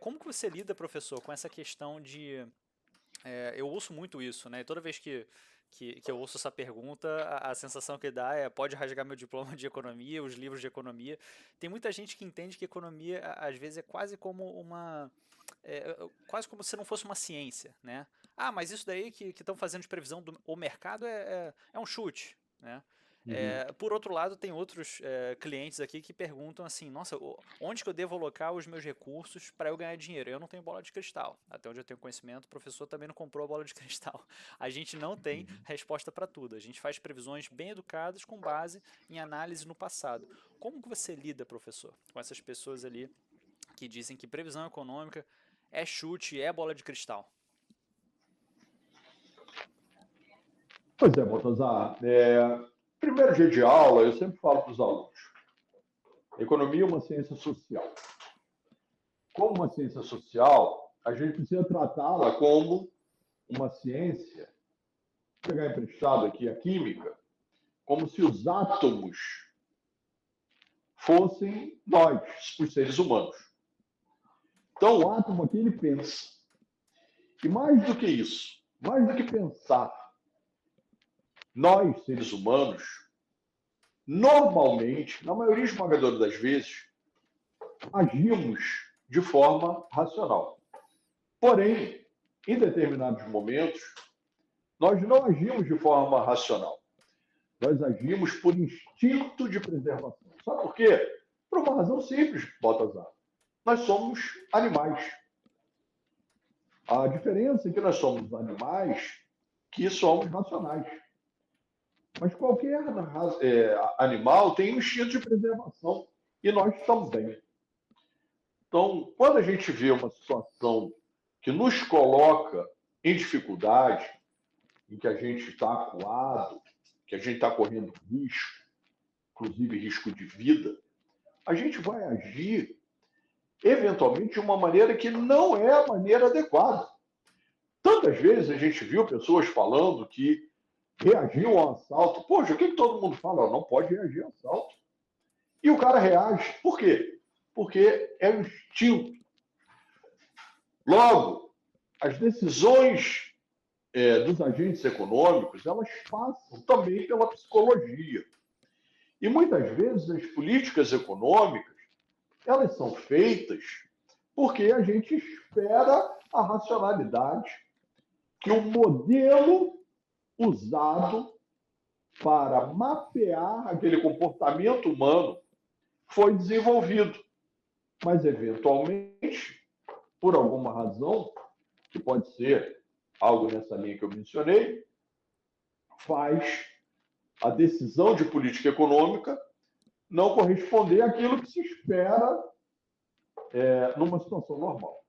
Como que você lida, professor, com essa questão de... eu ouço muito isso, né? E toda vez que eu ouço essa pergunta, a sensação que dá é: pode rasgar meu diploma de economia, os livros de economia. Tem muita gente que entende que economia, às vezes, é quase como quase como se não fosse uma ciência, né? Ah, mas isso daí que estão fazendo de previsão do o mercado é um chute, né? Uhum. Por outro lado, tem outros clientes aqui que perguntam assim: nossa, onde que eu devo alocar os meus recursos para eu ganhar dinheiro? Eu não tenho bola de cristal. Até onde eu tenho conhecimento, o professor também não comprou a bola de cristal. A gente não tem Uhum. resposta para tudo. A gente faz previsões bem educadas com base em análise no passado. Como que você lida, professor, com essas pessoas ali que dizem que previsão econômica é chute, é bola de cristal? Pois é, Baltazar. Primeiro dia de aula, eu sempre falo para os alunos: economia é uma ciência social. Como uma ciência social, a gente precisa tratá-la como uma ciência, vou pegar emprestado aqui a química, como se os átomos fossem nós, os seres humanos. Então, o átomo aqui, ele pensa. E mais do que isso, mais do que pensar, nós, seres humanos, normalmente, na maioria esmagadora das vezes, agimos de forma racional. Porém, em determinados momentos, nós não agimos de forma racional. Nós agimos por instinto de preservação. Sabe por quê? Por uma razão simples, Baltazar. Nós somos animais. A diferença é que nós somos animais que somos racionais. Mas qualquer animal tem um instinto de preservação. E nós também. Então, quando a gente vê uma situação que nos coloca em dificuldade, em que a gente está acuado, que a gente está correndo risco, inclusive risco de vida, a gente vai agir, eventualmente, de uma maneira que não é a maneira adequada. Tantas vezes a gente viu pessoas falando que reagiam ao assalto. Poxa, o que todo mundo fala? Não pode reagir ao assalto. E o cara reage. Por quê? Porque é o instinto. Logo, as decisões dos agentes econômicos, elas passam também pela psicologia. E muitas vezes as políticas econômicas, elas são feitas porque a gente espera a racionalidade, que o modelo usado para mapear aquele comportamento humano foi desenvolvido. Mas, eventualmente, por alguma razão, que pode ser algo nessa linha que eu mencionei, faz a decisão de política econômica não corresponder àquilo que se espera numa situação normal.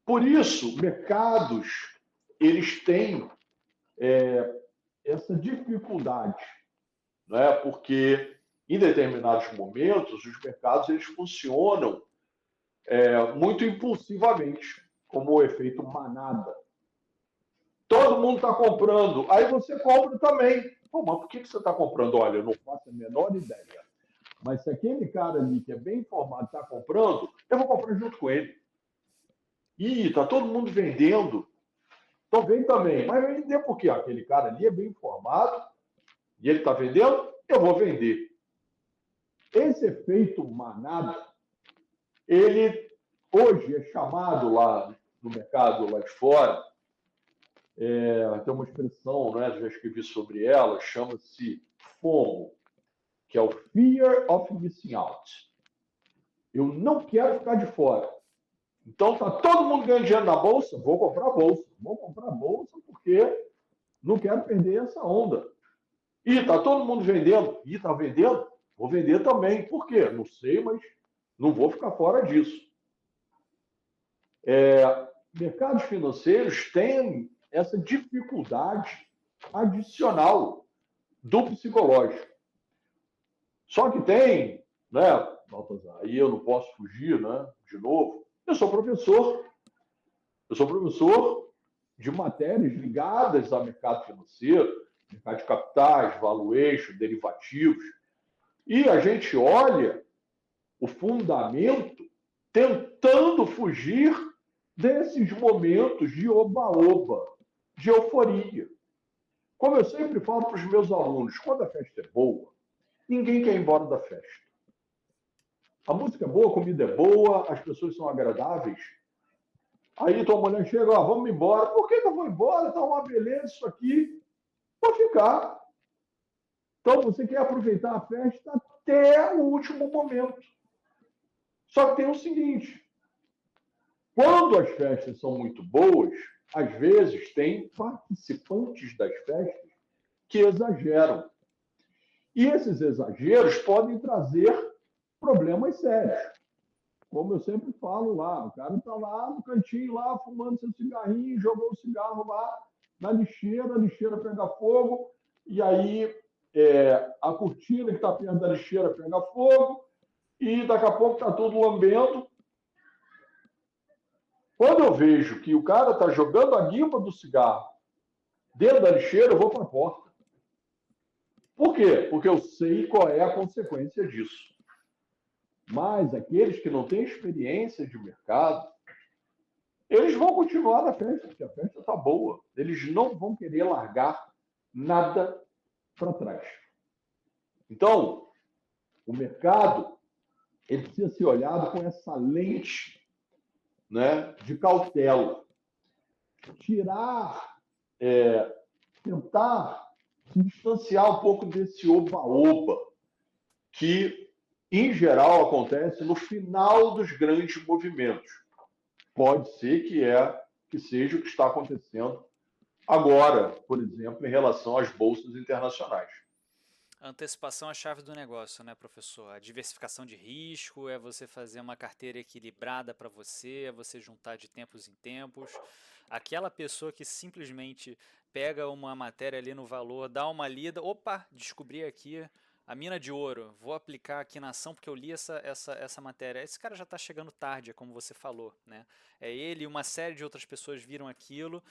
Por isso, mercados, eles têm essa dificuldade, né? Porque em determinados momentos os mercados eles funcionam muito impulsivamente, como o efeito manada. Todo mundo está comprando, aí você compra também. Pô, mas por que você está comprando? Olha, eu não faço a menor ideia. Mas se aquele cara ali que é bem informado está comprando, eu vou comprar junto com ele. Ih, está todo mundo vendendo. Então vem também. Mas vender por quê? Aquele cara ali é bem informado e ele está vendendo, eu vou vender. Esse efeito manada, ele hoje é chamado lá no mercado lá de fora, tem uma expressão, né, já escrevi sobre ela, chama-se FOMO, que é o Fear of Missing Out. Eu não quero ficar de fora. Então tá todo mundo ganhando dinheiro na bolsa, vou comprar a bolsa. Vou comprar a bolsa porque não quero perder essa onda. E tá todo mundo vendendo. E tá vendendo? Vou vender também. Por quê? Não sei, mas não vou ficar fora disso. Mercados financeiros têm essa dificuldade adicional do psicológico. Só que tem, né, Baltazar, aí eu não posso fugir, né, de novo, eu sou professor de matérias ligadas ao mercado financeiro, mercado de capitais, valuation, derivativos, e a gente olha o fundamento tentando fugir desses momentos de oba-oba, de euforia. Como eu sempre falo para os meus alunos, quando a festa é boa, ninguém quer ir embora da festa. A música é boa, a comida é boa, as pessoas são agradáveis. Aí tua mulher chega, ó, vamos embora. Por que eu vou embora? Tá uma beleza isso aqui. Vou ficar. Então você quer aproveitar a festa até o último momento. Só que tem o seguinte, quando as festas são muito boas, às vezes tem participantes das festas que exageram. E esses exageros podem trazer problemas sérios. Como eu sempre falo lá, o cara está lá no cantinho, lá fumando seu cigarrinho, jogou o cigarro lá na lixeira, a lixeira pega fogo, e aí a cortina que está perto da lixeira pega fogo, e daqui a pouco está tudo lambendo. Quando eu vejo que o cara está jogando a guimba do cigarro dentro da lixeira, eu vou para a porta. Por quê? Porque eu sei qual é a consequência disso. Mas aqueles que não têm experiência de mercado, eles vão continuar na festa, porque a festa está boa. Eles não vão querer largar nada para trás. Então, o mercado ele precisa ser olhado com essa lente, né, de cautela. Tirar, tentar se distanciar um pouco desse oba-oba, que, em geral, acontece no final dos grandes movimentos. Pode ser que seja o que está acontecendo agora, por exemplo, em relação às bolsas internacionais. A antecipação é a chave do negócio, né, professor? A diversificação de risco é você fazer uma carteira equilibrada para você, é você juntar de tempos em tempos. Aquela pessoa que simplesmente pega uma matéria ali no valor, dá uma lida, opa, descobri aqui a mina de ouro, vou aplicar aqui na ação porque eu li essa matéria. Esse cara já está chegando tarde, é como você falou, né? É ele e uma série de outras pessoas viram aquilo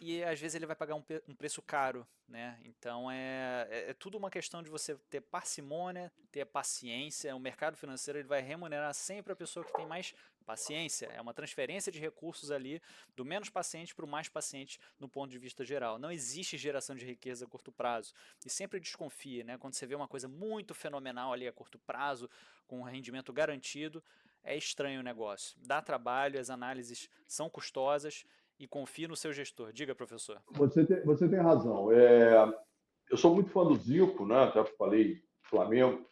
e às vezes ele vai pagar um preço caro, né? Então é tudo uma questão de você ter parcimônia, ter paciência. O mercado financeiro ele vai remunerar sempre a pessoa que tem mais paciência. É uma transferência de recursos ali do menos paciente para o mais paciente no ponto de vista geral. Não existe geração de riqueza a curto prazo. E sempre desconfie, né? Quando você vê uma coisa muito fenomenal ali a curto prazo, com um rendimento garantido, é estranho o negócio. Dá trabalho, as análises são custosas e confie no seu gestor. Diga, professor. Você tem razão. Eu sou muito fã do Zico, né? Até falei Flamengo.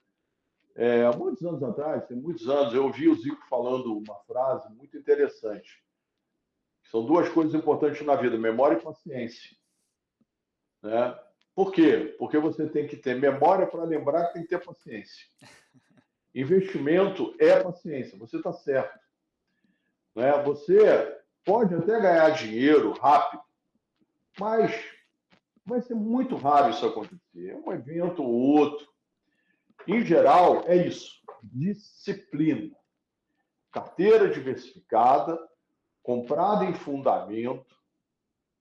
Há muitos anos atrás, tem muitos anos, eu ouvi o Zico falando uma frase muito interessante. São duas coisas importantes na vida, memória e paciência. Né? Por quê? Porque você tem que ter memória para lembrar que tem que ter paciência. Investimento é paciência, você está certo. Né? Você pode até ganhar dinheiro rápido, mas vai ser muito raro isso acontecer. É um evento ou outro. Em geral, é isso. Disciplina. Carteira diversificada, comprada em fundamento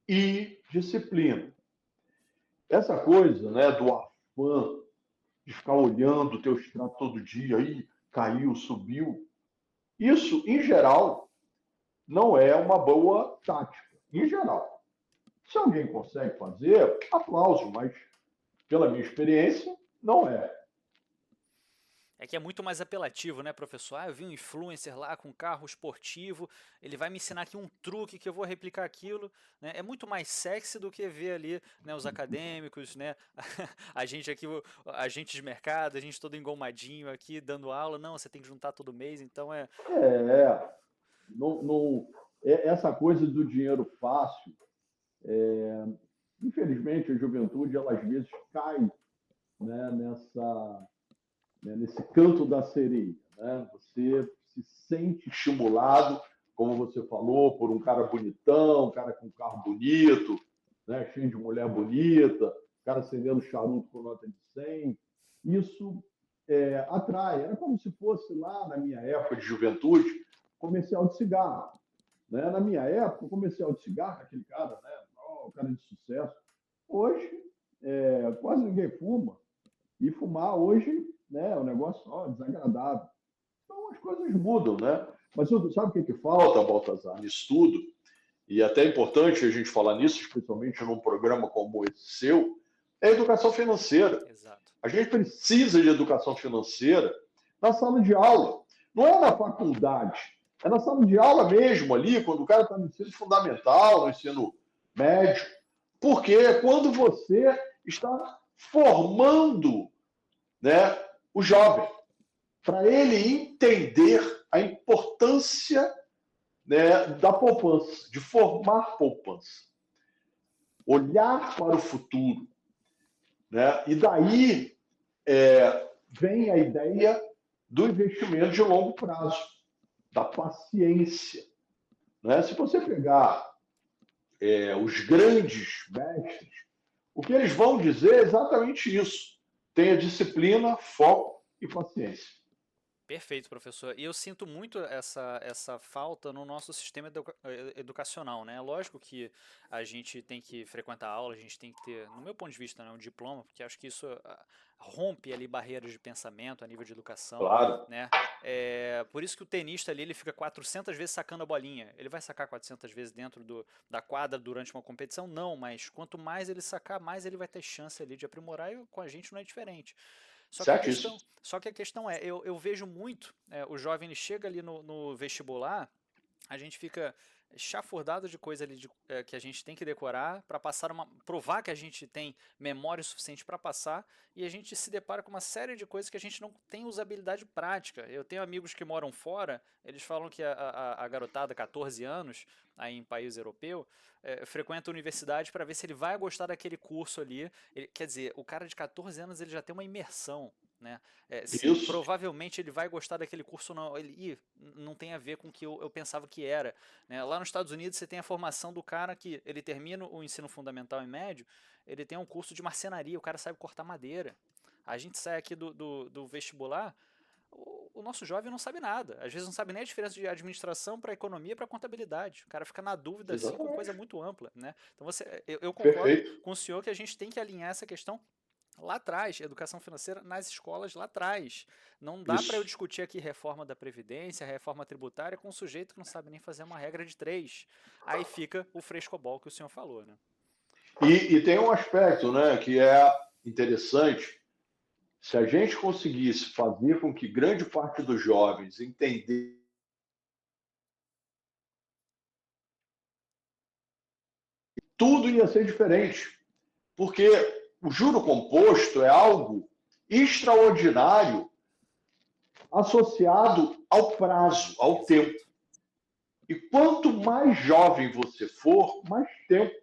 e disciplina. Essa coisa, né, do afã de ficar olhando o teu extrato todo dia, aí caiu, subiu, isso, em geral, não é uma boa tática. Em geral. Se alguém consegue fazer, aplauso, mas pela minha experiência, não é. É que é muito mais apelativo, né, professor? Ah, eu vi um influencer lá com carro esportivo, ele vai me ensinar aqui um truque que eu vou replicar aquilo, né? É muito mais sexy do que ver ali, né, os acadêmicos, né? A gente aqui, a gente de mercado, a gente todo engomadinho aqui dando aula. Não, você tem que juntar todo mês, então É, essa coisa do dinheiro fácil, infelizmente, a juventude, ela às vezes cai, né, nesse canto da sereia. Né? Você se sente estimulado, como você falou, por um cara bonitão, um cara com um carro bonito, né, cheio de mulher bonita, cara acendendo charuto com nota de 100. Isso atrai. Era como se fosse lá na minha época de juventude, comercial de cigarro. Né? Na minha época, o comercial de cigarro, aquele cara, né, o cara de sucesso. Hoje, quase ninguém fuma. E fumar hoje, né, é um negócio desagradável. Então as coisas mudam, né? Mas sabe o que falta, Baltazar, nisso tudo? E até é importante a gente falar nisso, especialmente num programa como esse seu, é a educação financeira. Exato. A gente precisa de educação financeira na sala de aula. Não é na faculdade, é na sala de aula mesmo ali, quando o cara está no ensino fundamental, no ensino médio. Porque é quando você está formando, né, o jovem, para ele entender a importância, né, da poupança, de formar poupança. Olhar para o futuro. Né? E daí vem a ideia do investimento de longo prazo, da paciência. Né? Se você pegar os grandes mestres, o que eles vão dizer é exatamente isso. Tenha disciplina, foco e paciência. Perfeito, professor. E eu sinto muito essa falta no nosso sistema educacional, né? Lógico que a gente tem que frequentar a aula, a gente tem que ter, no meu ponto de vista, né, um diploma, porque acho que isso rompe ali barreiras de pensamento a nível de educação, Claro. né? Por isso que o tenista ali, ele fica 400 vezes sacando a bolinha. Ele vai sacar 400 vezes dentro da quadra durante uma competição? Não, mas quanto mais ele sacar, mais ele vai ter chance ali de aprimorar, e com a gente não é diferente. Só que a questão é, eu vejo muito, o jovem ele chega ali no vestibular, a gente fica chafurdado de coisa ali que a gente tem que decorar para provar que a gente tem memória suficiente para passar, e a gente se depara com uma série de coisas que a gente não tem usabilidade prática. Eu tenho amigos que moram fora, eles falam que a garotada, 14 anos, aí em país europeu, frequenta a universidade para ver se ele vai gostar daquele curso ali. Quer dizer, o cara de 14 anos ele já tem uma imersão, né? Provavelmente ele vai gostar daquele curso ou não. Ele não tem a ver com o que eu pensava que era, né? Lá nos Estados Unidos você tem a formação do cara que ele termina o ensino fundamental e médio, ele tem um curso de marcenaria, o cara sabe cortar madeira. A gente sai aqui do vestibular, o nosso jovem não sabe nada. Às vezes não sabe nem a diferença de administração para economia para contabilidade. O cara fica na dúvida assim, com coisa muito ampla, né? Então eu concordo Perfeito. com o senhor que a gente tem que alinhar essa questão lá atrás, educação financeira nas escolas lá atrás. Não dá para eu discutir aqui reforma da Previdência, reforma tributária com um sujeito que não sabe nem fazer uma regra de 3. Aí fica o frescobol que o senhor falou, né? E tem um aspecto, né, que é interessante. Se a gente conseguisse fazer com que grande parte dos jovens entendesse, tudo ia ser diferente. Porque o juro composto é algo extraordinário associado ao prazo, ao tempo. E quanto mais jovem você for, mais tempo.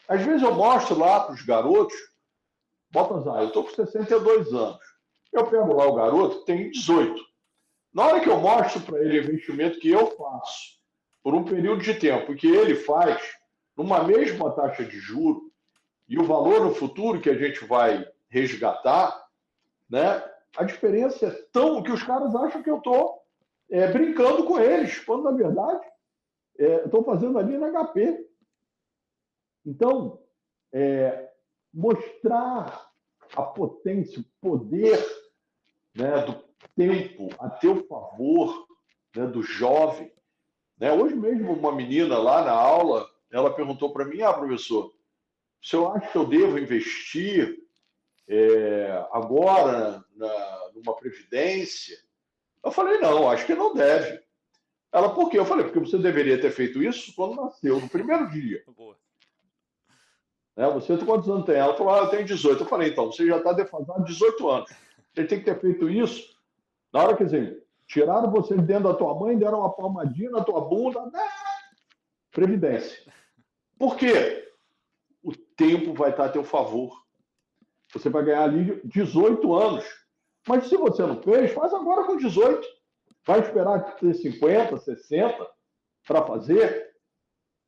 Às vezes eu mostro lá para os garotos, Baltazar, eu estou com 62 anos. Eu pego lá o garoto que tem 18. Na hora que eu mostro para ele o investimento que eu faço por um período de tempo que ele faz numa mesma taxa de juro e o valor no futuro que a gente vai resgatar, né? A diferença é tão que os caras acham que eu estou brincando com eles, quando na verdade estou fazendo ali na HP. Então, mostrar a potência, o poder, né, do tempo a teu favor, né, do jovem. Né? Hoje mesmo, uma menina lá na aula, ela perguntou para mim, professor, o senhor acha que eu devo investir agora numa previdência? Eu falei, não, acho que não deve. Ela, por quê? Eu falei, porque você deveria ter feito isso quando nasceu, no primeiro dia. Boa. Você quantos anos tem? Ela falou, eu tenho 18. Eu falei, então, você já está defasado 18 anos. Você tem que ter feito isso na hora, quer dizer, tiraram você de dentro da tua mãe, deram uma palmadinha na tua bunda, previdência. Por quê? O tempo vai estar a teu favor. Você vai ganhar ali 18 anos. Mas se você não fez, faz agora com 18. Vai esperar ter 50, 60 para fazer?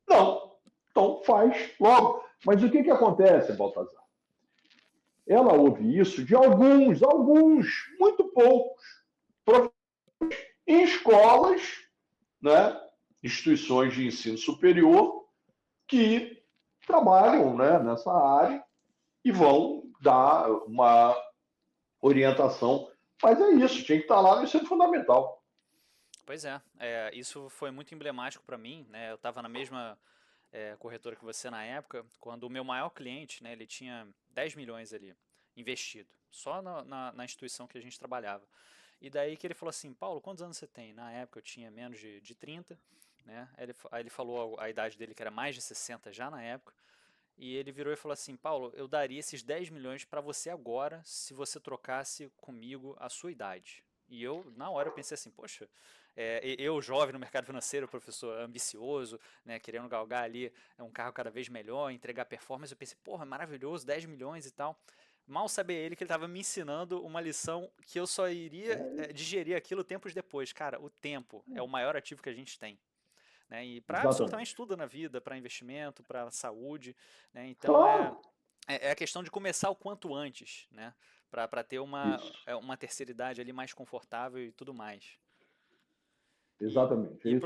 Não. Então faz logo. Mas o que acontece, Baltazar? Ela ouve isso de alguns, muito poucos, em escolas, né, instituições de ensino superior que trabalham, né, nessa área e vão dar uma orientação. Mas é isso, tinha que estar lá no ensino fundamental. Pois é, isso foi muito emblemático para mim, né? Eu estava na mesma corretora que você na época, quando o meu maior cliente, né, ele tinha 10 milhões ali investido, só na instituição que a gente trabalhava. E daí que ele falou assim, Paulo, quantos anos você tem? Na época eu tinha menos de 30, né? Aí ele falou a idade dele que era mais de 60 já na época. E ele virou e falou assim, Paulo, eu daria esses 10 milhões para você agora se você trocasse comigo a sua idade. E eu, na hora, eu pensei assim, poxa, eu jovem no mercado financeiro, professor ambicioso, né, querendo galgar ali um carro cada vez melhor, entregar performance, eu pensei, porra, maravilhoso, 10 milhões e tal. Mal sabia ele que ele estava me ensinando uma lição que eu só iria digerir aquilo tempos depois. Cara, o tempo é o maior ativo que a gente tem, né? E para absolutamente Exatamente. tudo na vida, para investimento, para saúde, né? Então Claro, é a questão de começar o quanto antes, né? Para ter isso. uma terceira idade ali mais confortável e tudo mais. E, Exatamente. É e isso